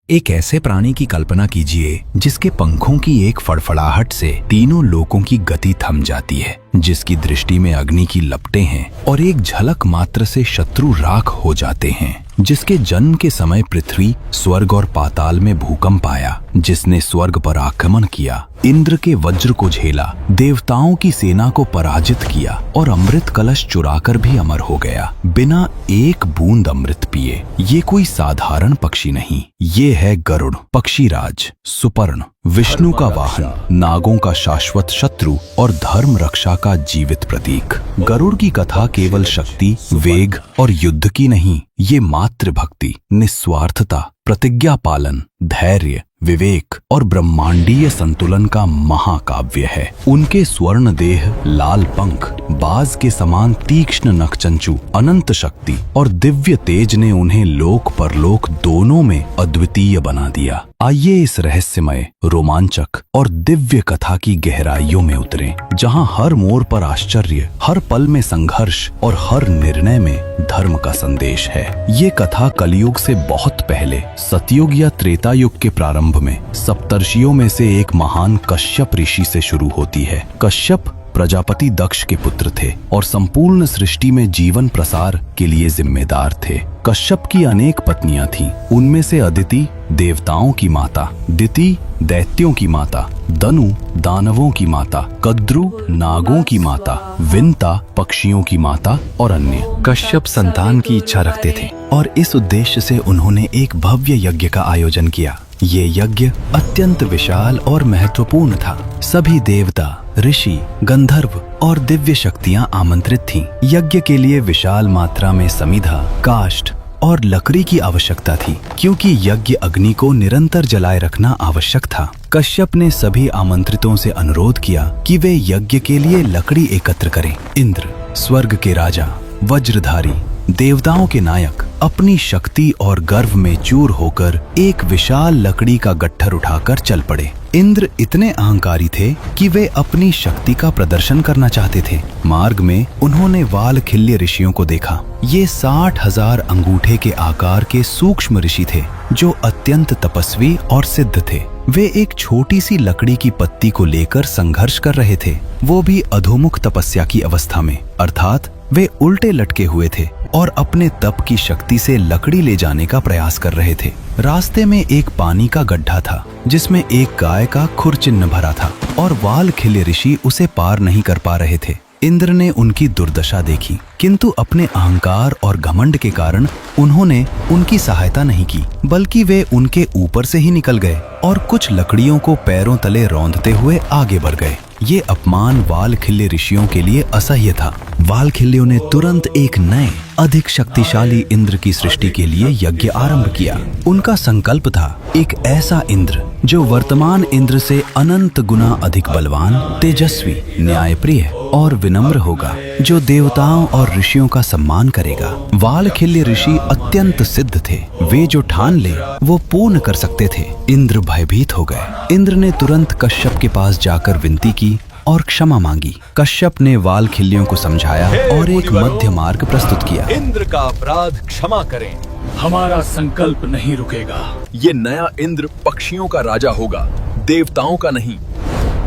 एक ऐसे प्राणी की कल्पना कीजिए जिसके पंखों की एक फड़फड़ाहट से तीनों लोकों की गति थम जाती है, जिसकी दृष्टि में अग्नि की लपटें हैं और एक झलक मात्र से शत्रु राख हो जाते हैं, जिसके जन्म के समय पृथ्वी, स्वर्ग और पाताल में भूकंप आया, जिसने स्वर्ग पर आक्रमण किया, इंद्र के वज्र को झेला, देवताओं की सेना को पराजित किया और अमृत कलश चुराकर भी अमर हो गया बिना एक बूंद अमृत पिए। ये कोई साधारण पक्षी नहीं, ये है गरुड़, पक्षीराज, सुपर्ण, विष्णु का वाहन, नागों का शाश्वत शत्रु और धर्म रक्षा का जीवित प्रतीक। गरुड़ की कथा केवल शक्ति, वेग और युद्ध की नहीं, ये मातृ भक्ति, निस्वार्थता, प्रतिज्ञा पालन, धैर्य, विवेक और ब्रह्मांडीय संतुलन का महाकाव्य है। उनके स्वर्ण देह, लाल पंख, बाज के समान तीक्ष्ण नखचंचू, अनंत शक्ति और दिव्य तेज ने उन्हें लोक परलोक दोनों में अद्वितीय बना दिया। आइए इस रहस्यमय, रोमांचक और दिव्य कथा की गहराइयों में उतरें, जहां हर मोड़ पर आश्चर्य, हर पल में संघर्ष और हर निर्णय में धर्म का संदेश है। ये कथा कलयुग से बहुत पहले, सतयुग या त्रेता युग के प्रारंभ में सप्तर्षियों में से एक महान कश्यप ऋषि से शुरू होती है। कश्यप प्रजापति दक्ष के पुत्र थे और संपूर्ण सृष्टि में जीवन प्रसार के लिए जिम्मेदार थे। कश्यप की अनेक पत्नियां थीं, उनमें से अदिति देवताओं की माता, दिति दैत्यों की माता, दनु दानवों की माता, कद्रु नागों की माता, विंता पक्षियों की माता और अन्य। कश्यप संतान की इच्छा रखते थे और इस उद्देश्य से उन्होंने एक भव्य यज्ञ का आयोजन किया। ये यज्ञ अत्यंत विशाल और महत्वपूर्ण था। सभी देवता, ऋषि, गंधर्व और दिव्य शक्तियां आमंत्रित थीं। यज्ञ के लिए विशाल मात्रा में समिधा, काष्ठ और लकड़ी की आवश्यकता थी, क्योंकि यज्ञ अग्नि को निरंतर जलाए रखना आवश्यक था। कश्यप ने सभी आमंत्रितों से अनुरोध किया कि वे यज्ञ के लिए लकड़ी एकत्र करें। इंद्र, स्वर्ग के राजा, वज्रधारी, देवताओं के नायक, अपनी शक्ति और गर्व में चूर होकर एक विशाल लकड़ी का गट्ठर उठाकर चल पड़े। इंद्र इतने अहंकारी थे कि वे अपनी शक्ति का प्रदर्शन करना चाहते थे। मार्ग में उन्होंने वालखिल्य ऋषियों को देखा। ये 60,000 अंगूठे के आकार के सूक्ष्म ऋषि थे, जो अत्यंत तपस्वी और सिद्ध थे। वे एक छोटी सी लकड़ी की पत्ती को लेकर संघर्ष कर रहे थे, वो भी अधोमुख तपस्या की अवस्था में, अर्थात वे उल्टे लटके हुए थे और अपने तप की शक्ति से लकड़ी ले जाने का प्रयास कर रहे थे। रास्ते में एक पानी का गड्ढा था, जिसमें एक गाय का खुर चिन्ह भरा था और वालखिल्य ऋषि उसे पार नहीं कर पा रहे थे। इंद्र ने उनकी दुर्दशा देखी, किंतु अपने अहंकार और घमंड के कारण उन्होंने उनकी सहायता नहीं की, बल्कि वे उनके ऊपर से ही निकल गए और कुछ लकड़ियों को पैरों तले रौंदते हुए आगे बढ़ गए। ये अपमान वालखिल्य ऋषियों के लिए असह्य था। वालखिल्यों ने तुरंत एक नए, अधिक शक्तिशाली इंद्र की सृष्टि के लिए यज्ञ आरंभ किया। उनका संकल्प था एक ऐसा इंद्र जो वर्तमान इंद्र से अनंत गुना अधिक बलवान, तेजस्वी, न्यायप्रिय और विनम्र होगा, जो देवताओं और ऋषियों का सम्मान करेगा। वालखिल्य ऋषि अत्यंत सिद्ध थे, वे जो ठान ले वो पूर्ण कर सकते थे। इंद्र भयभीत हो गए। इंद्र ने तुरंत कश्यप के पास जाकर विनती की और क्षमा मांगी। कश्यप ने वालखिल्यों को समझाया और एक मध्य मार्ग प्रस्तुत किया। इंद्र का अपराध क्षमा करें, हमारा संकल्प नहीं रुकेगा। ये नया इंद्र पक्षियों का राजा होगा, देवताओं का नहीं।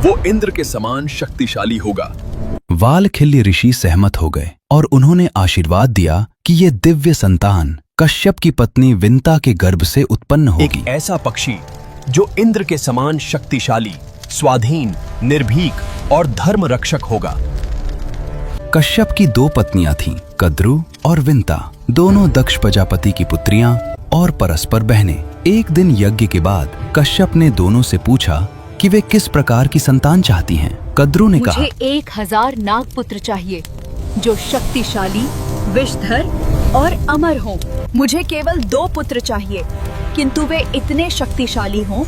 वो इंद्र के समान शक्तिशाली होगा। वालखिल्य ऋषि सहमत हो गए और उन्होंने आशीर्वाद दिया कि ये दिव्य संतान कश्यप की पत्नी विंता के गर्भ से उत्पन्न होगी। एक ऐसा पक्षी जो इंद्र के समान शक्तिशाली, स्वाधीन, निर्भीक और धर्म रक्षक होगा। कश्यप की 2 पत्नियां थीं, कद्रु और विंता, दोनों दक्ष प्रजापति की पुत्रियां और परस्पर बहनें। एक दिन यज्ञ के बाद कश्यप ने दोनों से पूछा कि वे किस प्रकार की संतान चाहती हैं। कद्रु ने कहा, मुझे 1000 नागपुत्र चाहिए, जो शक्तिशाली, विषधर और अमर हों। मुझे केवल 2 पुत्र चाहिए, किंतु वे इतने शक्तिशाली हों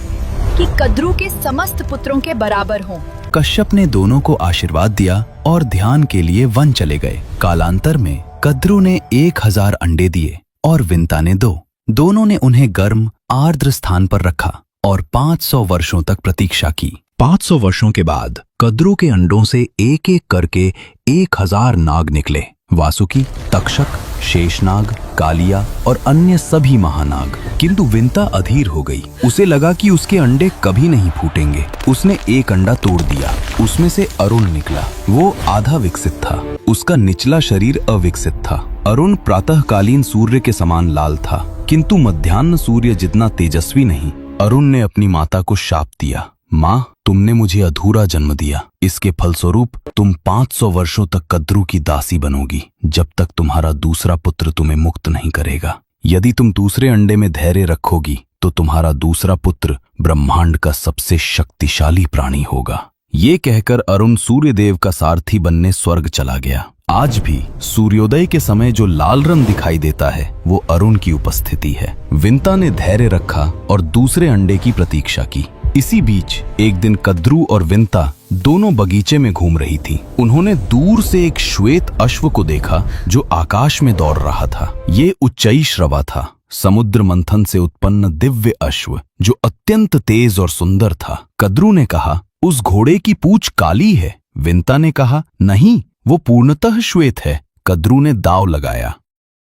कि कद्रु के समस्त पुत्रों के बराबर हों। कश्यप ने दोनों को आशीर्वाद दिया और ध्यान के लिए वन चले गए। कालांतर में कद्रु ने 1000 अंडे दिए और विंता ने 2। दोनों ने उन्हें गर्म, आर्द्र स्थान पर रखा और 500 वर्षों तक प्रतीक्षा की। 500 वर्षों के बाद कद्रु के अंडों से एक एक करके 1000 नाग निकले। वासुकी, तक्षक, शेषनाग, कालिया और अन्य सभी महानाग। किंतु विंता अधीर हो गई। उसे लगा कि उसके अंडे कभी नहीं फूटेंगे। उसने एक अंडा तोड़ दिया। उसमें से अरुण निकला। वो आधा विकसित था। उसका निचला शरीर अविकसित था। अरुण प्रातःकालीन सूर्य के समान लाल था, किंतु मध्याह्न सूर्य जितना तेजस्वी नहीं। अरुण ने अपनी माता को शाप दिया, माँ, तुमने मुझे अधूरा जन्म दिया। इसके फलस्वरूप तुम 500 वर्षों तक कद्रू की दासी बनोगी, जब तक तुम्हारा दूसरा पुत्र तुम्हें मुक्त नहीं करेगा। यदि तुम दूसरे अंडे में धैर्य रखोगी तो तुम्हारा दूसरा पुत्र ब्रह्मांड का सबसे शक्तिशाली प्राणी होगा। ये कहकर अरुण सूर्यदेव का सारथी बनने स्वर्ग चला गया। आज भी सूर्योदय के समय जो लाल रंग दिखाई देता है वो अरुण की उपस्थिति है। विंता ने धैर्य रखा और दूसरे अंडे की प्रतीक्षा की। इसी बीच एक दिन कद्रू और विंता दोनों बगीचे में घूम रही थी। उन्होंने दूर से एक श्वेत अश्व को देखा जो आकाश में दौड़ रहा था। ये उच्चैश्रवा था, समुद्र मंथन से उत्पन्न दिव्य अश्व जो अत्यंत तेज और सुंदर था। कद्रू ने कहा, उस घोड़े की पूंछ काली है। विंता ने कहा, नहीं, वो पूर्णतः श्वेत है। कद्रू ने दांव लगाया।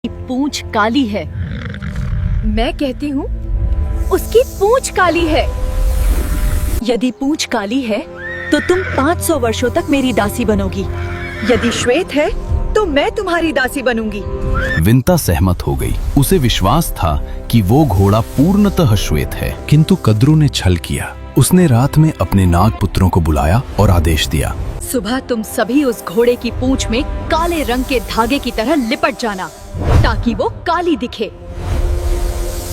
पूंछ काली है। मैं कहती हूँ उसकी पूंछ काली है। यदि पूंछ काली है तो तुम 500 वर्षों तक मेरी दासी बनोगी। यदि श्वेत है तो मैं तुम्हारी दासी बनूंगी। विंता सहमत हो गई। उसे विश्वास था कि वो घोड़ा पूर्णतः श्वेत है, किंतु कद्रू ने छल किया। उसने रात में अपने नाग पुत्रों को बुलाया और आदेश दिया, सुबह तुम सभी उस घोड़े की पूंछ में काले रंग के धागे की तरह लिपट जाना ताकि वो काली दिखे।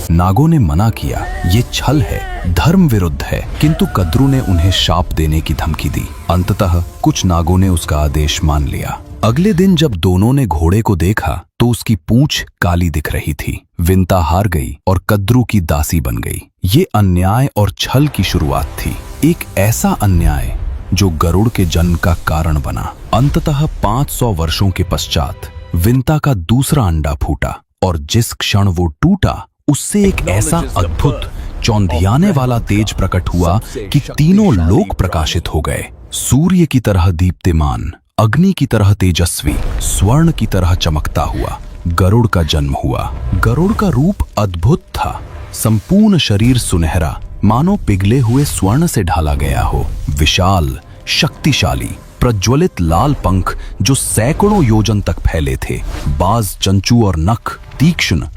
नागों ने मना किया, ये छल है, धर्म विरुद्ध है, किंतु कद्रू ने उन्हें शाप देने की धमकी दी। अंततः कुछ नागों ने उसका आदेश मान लिया। अगले दिन जब दोनों ने घोड़े को देखा तो उसकी पूंछ काली दिख रही थी। विंता हार गई और कद्रू की दासी बन गई। ये अन्याय और छल की शुरुआत थी, एक ऐसा अन्याय जो गरुड़ के जन्म का कारण बना। अंततः 500 वर्षों के पश्चात विंता का दूसरा अंडा फूटा और जिस क्षण वो टूटा उससे एक ऐसा अद्भुत चौंधियाने वाला तेज प्रकट हुआ कि तीनों लोक प्रकाशित हो गए। सूर्य की तरह दीप्तिमान, अग्नि की तरह तेजस्वी, स्वर्ण की तरह चमकता हुआ गरुड़ का जन्म हुआ। गरुड़ का रूप अद्भुत था, संपूर्ण शरीर सुनहरा, मानो पिघले हुए स्वर्ण से ढाला गया हो। विशाल, शक्तिशाली, प्रज्वलित लाल पंख जो सैकड़ों योजन तक फैले थे। बाज, चंचू और नख तीक्ष्ण,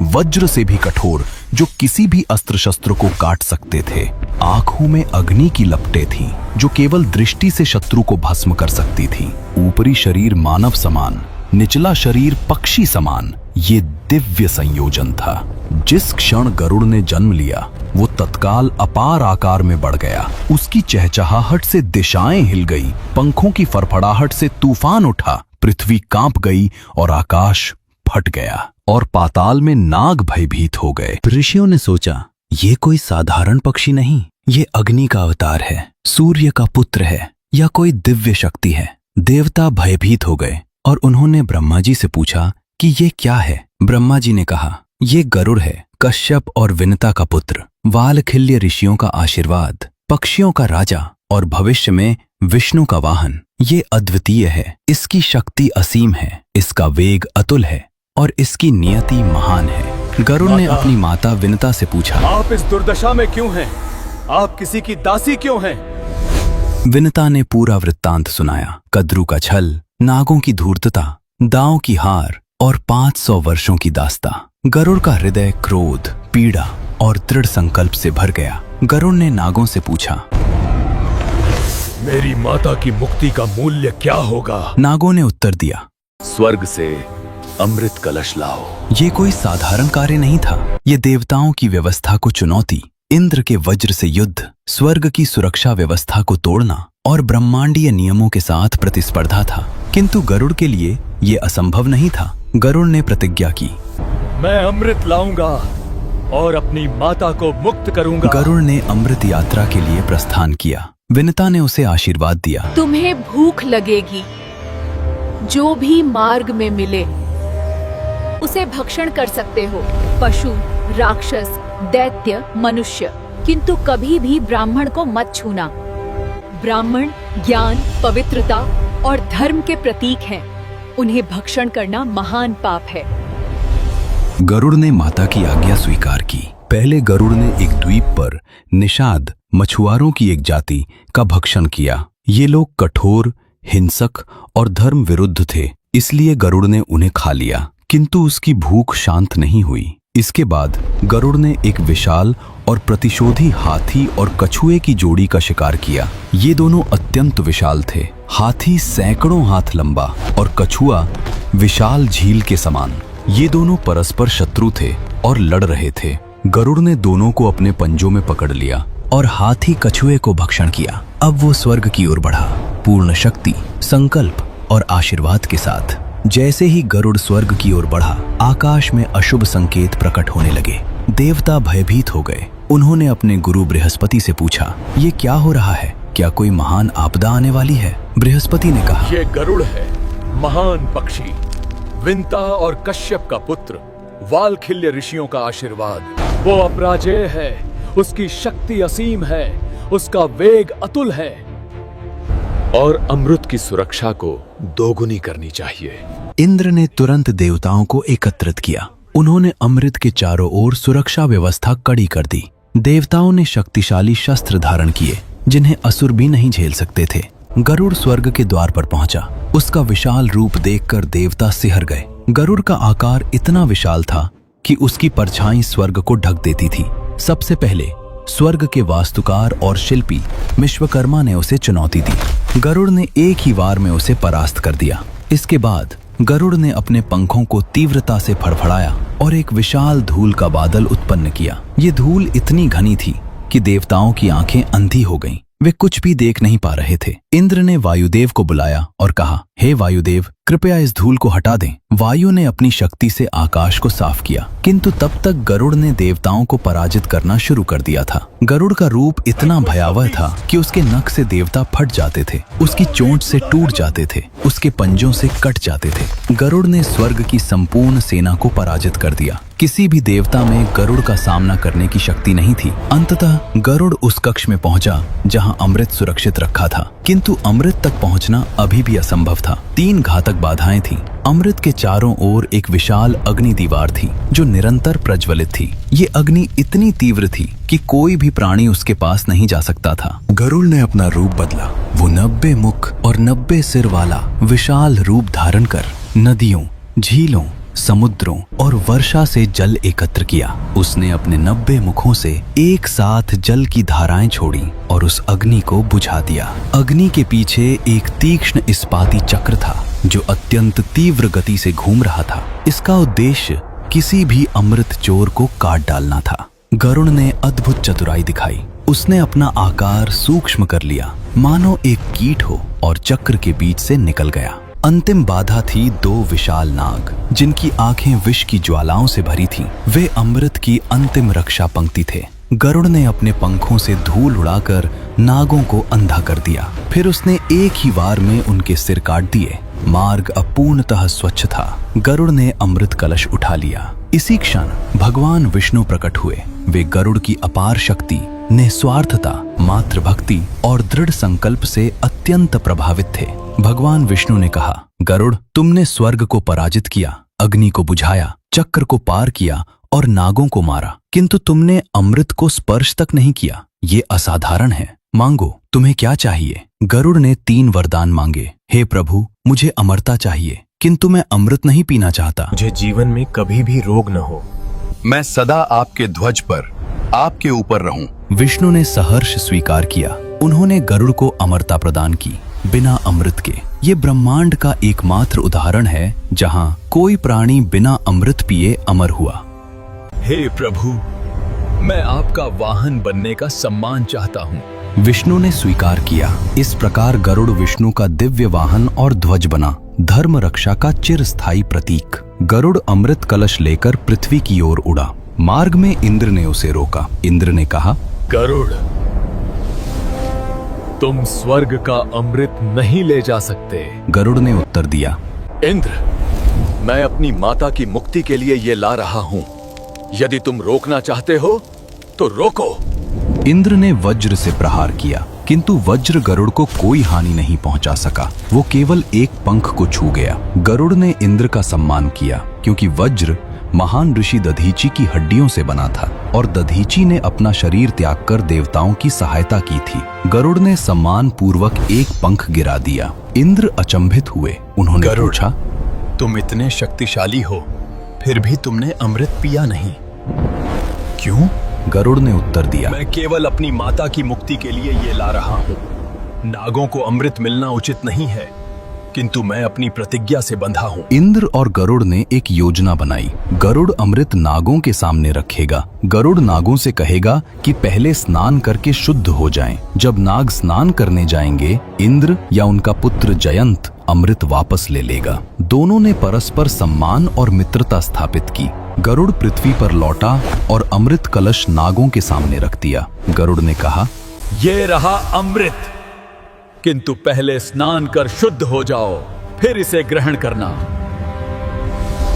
वज्र से भी कठोर, जो किसी भी अस्त्र शस्त्र को काट सकते थे। आंखों में अग्नि की लपटें थीं, जो केवल दृष्टि से शत्रु को भस्म कर सकती थीं। ऊपरी शरीर मानव समान, निचला शरीर पक्षी समान। ये दिव्य संयोजन था। जिस क्षण गरुड़ ने जन्म लिया वो तत्काल अपार आकार में बढ़ गया। उसकी चहचहाहट से दिशाएं हिल गई, पंखों की फड़फड़ाहट से तूफान उठा, पृथ्वी कांप गई और आकाश फट गया और पाताल में नाग भयभीत हो गए। ऋषियों ने सोचा, ये कोई साधारण पक्षी नहीं, ये अग्नि का अवतार है, सूर्य का पुत्र है या कोई दिव्य शक्ति है। देवता भयभीत हो गए और उन्होंने ब्रह्मा जी से पूछा कि ये क्या है। ब्रह्मा जी ने कहा, ये गरुड़ है, कश्यप और विनता का पुत्र, वालखिल्य ऋषियों का आशीर्वाद, पक्षियों का राजा और भविष्य में विष्णु का वाहन। ये अद्वितीय है, इसकी शक्ति असीम है, इसका वेग अतुल है और इसकी नियति महान है। गरुड़ ने अपनी माता विनता से पूछा, आप इस दुर्दशा में क्यों हैं? आप किसी की दासी क्यों हैं? विनता ने पूरा वृत्तांत सुनाया। कद्रू का छल, नागों की धूर्तता, दांव की हार और 500 वर्षों की दास्तां। गरुड़ का हृदय क्रोध, पीड़ा और दृढ़ संकल्प से भर गया। गरुड़ ने नागों से पूछा, मेरी माता की मुक्ति का मूल्य क्या होगा? नागों ने उत्तर दिया, स्वर्ग से अमृत कलश लाओ। ये कोई साधारण कार्य नहीं था। ये देवताओं की व्यवस्था को चुनौती, इंद्र के वज्र से युद्ध, स्वर्ग की सुरक्षा व्यवस्था को तोड़ना और ब्रह्मांडीय नियमों के साथ प्रतिस्पर्धा था। किंतु गरुड़ के लिए ये असंभव नहीं था। गरुड़ ने प्रतिज्ञा की, मैं अमृत लाऊंगा और अपनी माता को मुक्त करूंगा। गरुड़ ने अमृत यात्रा के लिए प्रस्थान किया। विनता ने उसे आशीर्वाद दिया, तुम्हें भूख लगेगी, जो भी मार्ग में मिले उसे भक्षण कर सकते हो, पशु, राक्षस, दैत्य, मनुष्य, किंतु कभी भी ब्राह्मण को मत छूना। ब्राह्मण ज्ञान, पवित्रता और धर्म के प्रतीक हैं। उन्हें भक्षण करना महान पाप है। गरुड़ ने माता की आज्ञा स्वीकार की। पहले गरुड़ ने एक द्वीप पर निषाद मछुआरों की एक जाति का भक्षण किया। ये लोग कठोर, हिंसक और धर्म विरुद्ध थे, इसलिए गरुड़ ने उन्हें खा लिया, किंतु उसकी भूख शांत नहीं हुई। इसके बाद गरुड़ ने एक विशाल और प्रतिशोधी हाथी और कछुए की जोड़ी का शिकार किया। ये दोनों अत्यंत विशाल थे। हाथी सैकड़ों हाथ लंबा और कछुआ विशाल झील के समान। ये दोनों परस्पर शत्रु थे और लड़ रहे थे। गरुड़ ने दोनों को अपने पंजों में पकड़ लिया और हाथी कछुए को भक्षण किया। अब वो स्वर्ग की ओर बढ़ा, पूर्ण शक्ति, संकल्प और आशीर्वाद के साथ। जैसे ही गरुड़ स्वर्ग की ओर बढ़ा, आकाश में अशुभ संकेत प्रकट होने लगे। देवता भयभीत हो गए। उन्होंने अपने गुरु बृहस्पति से पूछा, ये क्या हो रहा है? क्या कोई महान आपदा आने वाली है? बृहस्पति ने कहा, ये गरुड़ है, महान पक्षी, विंता और कश्यप का पुत्र, वालखिल्य ऋषियों का आशीर्वाद। वो अपराजेय है, उसकी शक्ति असीम है, उसका वेग अतुल है और अमृत की सुरक्षा को दोगुनी करनी चाहिए। इंद्र ने तुरंत देवताओं को एकत्रित किया। उन्होंने अमृत के चारों ओर सुरक्षा व्यवस्था कड़ी कर दी। देवताओं ने शक्तिशाली शस्त्र धारण किए, जिन्हें असुर भी नहीं झेल सकते थे। गरुड़ स्वर्ग के द्वार पर पहुंचा। उसका विशाल रूप देखकर देवता सिहर गए। गरुड़ का आकार इतना विशाल था कि उसकी परछाई स्वर्ग को ढक देती थी। सबसे पहले स्वर्ग के वास्तुकार और शिल्पी विश्वकर्मा ने उसे चुनौती दी। गरुड़ ने एक ही वार में उसे परास्त कर दिया। इसके बाद गरुड़ ने अपने पंखों को तीव्रता से फड़फड़ाया और एक विशाल धूल का बादल उत्पन्न किया। ये धूल इतनी घनी थी कि देवताओं की आंखें अंधी हो गईं। वे कुछ भी देख नहीं पा रहे थे। इंद्र ने वायुदेव को बुलाया और कहा, हे वायुदेव, कृपया इस धूल को हटा दें। वायु ने अपनी शक्ति से आकाश को साफ किया, किंतु तब तक गरुड़ ने देवताओं को पराजित करना शुरू कर दिया था। गरुड़ का रूप इतना भयावह था कि उसके नख से देवता फट जाते थे, उसकी चोंच से टूट जाते थे, उसके पंजों से कट जाते थे। गरुड़ ने स्वर्ग की संपूर्ण सेना को पराजित कर दिया। किसी भी देवता में गरुड़ का सामना करने की शक्ति नहीं थी। अंततः गरुड़ उस कक्ष में पहुंचा जहां अमृत सुरक्षित रखा था, किंतु अमृत तक पहुंचना अभी भी असंभव था। 3 घातक बाधाएं थीं। अमृत के चारों ओर एक विशाल अग्नि दीवार थी जो निरंतर प्रज्वलित थी। ये अग्नि इतनी तीव्र थी कि कोई भी प्राणी उसके पास नहीं जा सकता था। गरुड़ ने अपना रूप बदला। वो 90 मुख और 90 सिर वाला विशाल रूप धारण कर नदियों, झीलों, समुद्रों और वर्षा से जल एकत्र किया। उसने अपने 90 मुखों से एक साथ जल की धाराएं छोड़ी और उस अग्नि को बुझा दिया। अग्नि के पीछे एक तीक्ष्ण इस्पाती चक्र था जो अत्यंत तीव्र गति से घूम रहा था। इसका उद्देश्य किसी भी अमृत चोर को काट डालना था। गरुड़ ने अद्भुत चतुराई दिखाई। उसने अपना आकार सूक्ष्म कर लिया, मानो एक कीट हो, और चक्र के बीच से निकल गया। अंतिम बाधा थी 2 विशाल नाग, जिनकी आंखें विष की ज्वालाओं से भरी थीं। वे अमृत की अंतिम रक्षा पंक्ति थे। गरुड़ ने अपने पंखों से धूल उड़ाकर नागों को अंधा कर दिया। फिर उसने एक ही वार में उनके सिर काट दिए। मार्ग अपूर्णतः स्वच्छ था। गरुड़ ने अमृत कलश उठा लिया। इसी क्षण भगवान विष्णु प्रकट हुए। वे गरुड़ की अपार शक्ति, निस्वार्थता, मातृभक्ति और दृढ़ संकल्प से अत्यंत प्रभावित थे। भगवान विष्णु ने कहा, गरुड़, तुमने स्वर्ग को पराजित किया, अग्नि को बुझाया, चक्र को पार किया और नागों को मारा, किंतु तुमने अमृत को स्पर्श तक नहीं किया। ये असाधारण है। मांगो, तुम्हें क्या चाहिए? गरुड़ ने 3 वरदान मांगे। हे प्रभु, मुझे अमरता चाहिए, किंतु मैं अमृत नहीं पीना चाहता। मुझे जीवन में कभी भी रोग न हो। मैं सदा आपके ध्वज पर, आपके ऊपर रहूं। विष्णु ने सहर्ष स्वीकार किया। उन्होंने गरुड़ को अमरता प्रदान की, बिना अमृत के। ये ब्रह्मांड का एकमात्र उदाहरण है जहां कोई प्राणी बिना अमृत पिए अमर हुआ। हे प्रभु, मैं आपका वाहन बनने का सम्मान चाहता हूँ। विष्णु ने स्वीकार किया। इस प्रकार गरुड़ विष्णु का दिव्य वाहन और ध्वज बना, धर्म रक्षा का चिरस्थायी प्रतीक। गरुड़ अमृत कलश लेकर पृथ्वी की ओर उड़ा। मार्ग में इंद्र ने उसे रोका। इंद्र ने कहा, गरुड़, तुम स्वर्ग का अमृत नहीं ले जा सकते। गरुड़ ने उत्तर दिया, इंद्र, मैं अपनी माता की मुक्ति के लिए ये ला रहा हूं। यदि तुम रोकना चाहते हो तो रोको। इंद्र ने वज्र से प्रहार किया, किंतु वज्र गरुड़ को कोई हानि नहीं पहुंचा सका। वो केवल एक पंख को छू गया। गरुड़ ने इंद्र का सम्मान किया क्योंकि वज्र महान ऋषि दधीची की हड्डियों से बना था और दधीची ने अपना शरीर त्याग कर देवताओं की सहायता की थी। गरुड़ ने सम्मान पूर्वक एक पंख गिरा दिया। इंद्र अचंभित हुए। उन्होंने गरुड़, पूछा, तुम इतने शक्तिशाली हो, फिर भी तुमने अमृत पिया नहीं, क्यों? गरुड़ ने उत्तर दिया, मैं केवल अपनी माता की मुक्ति के लिए ये ला रहा हूँ। नागों को अमृत मिलना उचित नहीं है, किंतु मैं अपनी प्रतिज्ञा से बंधा हूँ। इंद्र और गरुड़ ने एक योजना बनाई। गरुड़ अमृत नागों के सामने रखेगा। गरुड़ नागों से कहेगा कि पहले स्नान करके शुद्ध हो जाएं। जब नाग स्नान करने जाएंगे, इंद्र या उनका पुत्र जयंत अमृत वापस ले लेगा। दोनों ने परस्पर सम्मान और मित्रता स्थापित की। गरुड़ पृथ्वी पर लौटा और अमृत कलश नागों के सामने रख दिया। गरुड़ ने कहा, ये रहा अमृत, किंतु पहले स्नान कर शुद्ध हो जाओ, फिर इसे ग्रहण करना।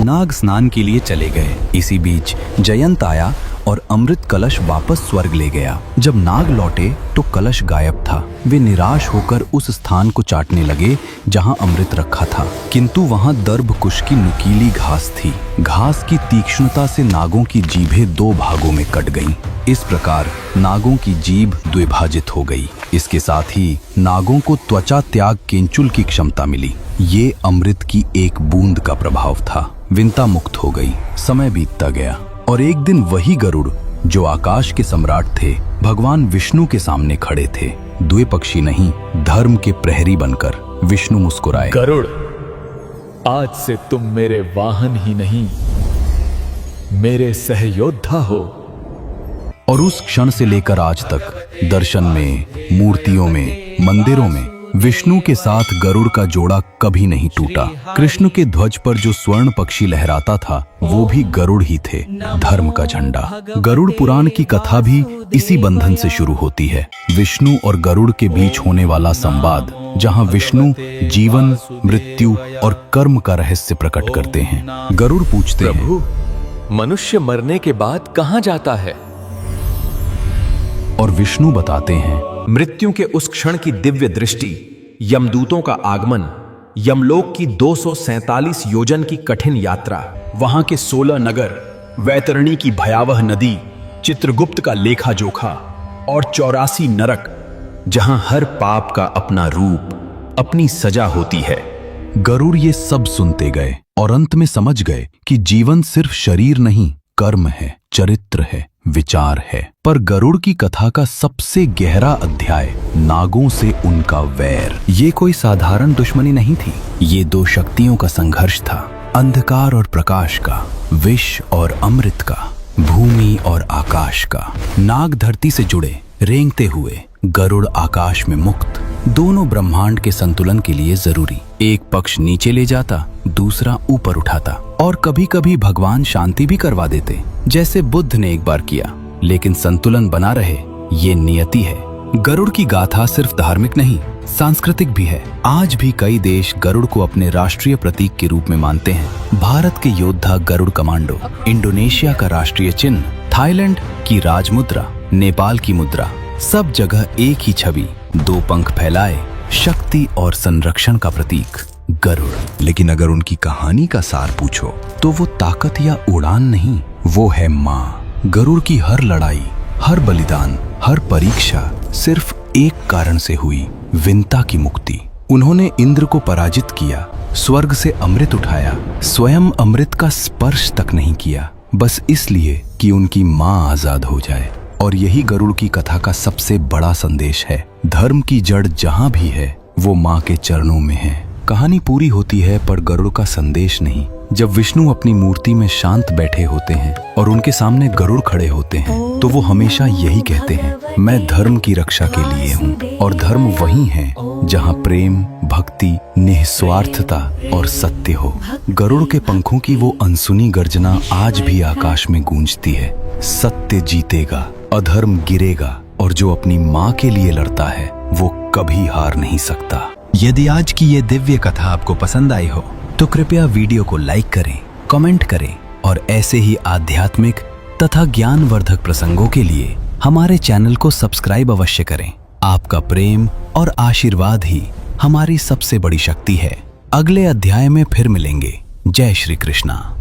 नाग स्नान के लिए चले गए। इसी बीच जयंत आया और अमृत कलश वापस स्वर्ग ले गया। जब नाग लौटे तो कलश गायब था। वे निराश होकर उस स्थान को चाटने लगे जहां अमृत रखा था, किंतु वहां दर्भकुश की नुकीली घास थी। घास की तीक्ष्णता से नागों की जीभें दो भागों में कट गईं। इस प्रकार नागों की जीभ द्विभाजित हो गई। इसके साथ ही नागों को त्वचा त्याग केंचुल की क्षमता मिली। ये अमृत की एक बूंद का प्रभाव था। विंता मुक्त हो गई। समय बीतता गया और एक दिन वही गरुड़ जो आकाश के सम्राट थे, भगवान विष्णु के सामने खड़े थे। द्विपक्षी नहीं, धर्म के प्रहरी बनकर। विष्णु मुस्कुराए, गरुड़, आज से तुम मेरे वाहन ही नहीं, मेरे सहयोद्धा हो। और उस क्षण से लेकर आज तक दर्शन में, मूर्तियों में, मंदिरों में विष्णु के साथ गरुड़ का जोड़ा कभी नहीं टूटा। कृष्ण के ध्वज पर जो स्वर्ण पक्षी लहराता था, वो भी गरुड़ ही थे, धर्म का झंडा। गरुड़ पुराण की कथा भी इसी बंधन से शुरू होती है। विष्णु और गरुड़ के बीच होने वाला संवाद, जहां विष्णु जीवन, मृत्यु और कर्म का रहस्य प्रकट करते हैं। गरुड़ पूछते हैं, प्रभु, मनुष्य मरने के बाद कहां जाता है? और विष्णु बताते हैं, मृत्यु के उस क्षण की दिव्य दृष्टि, यमदूतों का आगमन, यमलोक की 247 योजन की कठिन यात्रा, वहां के 16 नगर, वैतरणी की भयावह नदी, चित्रगुप्त का लेखा जोखा और 84 नरक, जहां हर पाप का अपना रूप, अपनी सजा होती है। गरुड़ ये सब सुनते गए और अंत में समझ गए कि जीवन सिर्फ शरीर नहीं, कर्म है, चरित्र है, विचार है। पर गरुड़ की कथा का सबसे गहरा अध्याय नागों से उनका वैर। ये कोई साधारण दुश्मनी नहीं थी। ये दो शक्तियों का संघर्ष था, अंधकार और प्रकाश का, विष और अमृत का, भूमि और आकाश का। नाग धरती से जुड़े, रेंगते हुए, गरुड़ आकाश में मुक्त। दोनों ब्रह्मांड के संतुलन के लिए जरूरी। एक पक्ष नीचे ले जाता, दूसरा ऊपर उठाता। और कभी कभी भगवान शांति भी करवा देते, जैसे बुद्ध ने एक बार किया। लेकिन संतुलन बना रहे, ये नियति है। गरुड़ की गाथा सिर्फ धार्मिक नहीं, सांस्कृतिक भी है। आज भी कई देश गरुड़ को अपने राष्ट्रीय प्रतीक के रूप में मानते हैं। भारत के योद्धा गरुड़ कमांडो, इंडोनेशिया का राष्ट्रीय चिन्ह, थाईलैंड की राजमुद्रा, नेपाल की मुद्रा, सब जगह एक ही छवि, दो पंख फैलाए, शक्ति और संरक्षण का प्रतीक गरुड़। लेकिन अगर उनकी कहानी का सार पूछो तो वो ताकत या उड़ान नहीं, वो है माँ। गरुड़ की हर लड़ाई, हर बलिदान, हर परीक्षा सिर्फ एक कारण से हुई, विंता की मुक्ति। उन्होंने इंद्र को पराजित किया, स्वर्ग से अमृत उठाया, स्वयं अमृत का स्पर्श तक नहीं किया, बस इसलिए कि उनकी माँ आजाद हो जाए। और यही गरुड़ की कथा का सबसे बड़ा संदेश है। धर्म की जड़ जहां भी है, वो माँ के चरणों में है। कहानी पूरी होती है पर गरुड़ का संदेश नहीं। जब विष्णु अपनी मूर्ति में शांत बैठे होते हैं और उनके सामने गरुड़ खड़े होते हैं, तो वो हमेशा यही कहते हैं, मैं धर्म की रक्षा के लिए हूँ। और धर्म वही है जहाँ प्रेम, भक्ति, निस्वार्थता और सत्य हो। गरुड़ के पंखों की वो अनसुनी गर्जना आज भी आकाश में गूंजती है। सत्य जीतेगा, अधर्म गिरेगा, और जो अपनी माँ के लिए लड़ता है वो कभी हार नहीं सकता। यदि आज की ये दिव्य कथा आपको पसंद आई हो तो कृपया वीडियो को लाइक करें, कमेंट करें और ऐसे ही आध्यात्मिक तथा ज्ञानवर्धक प्रसंगों के लिए हमारे चैनल को सब्सक्राइब अवश्य करें। आपका प्रेम और आशीर्वाद ही हमारी सबसे बड़ी शक्ति है। अगले अध्याय में फिर मिलेंगे। जय श्री कृष्णा।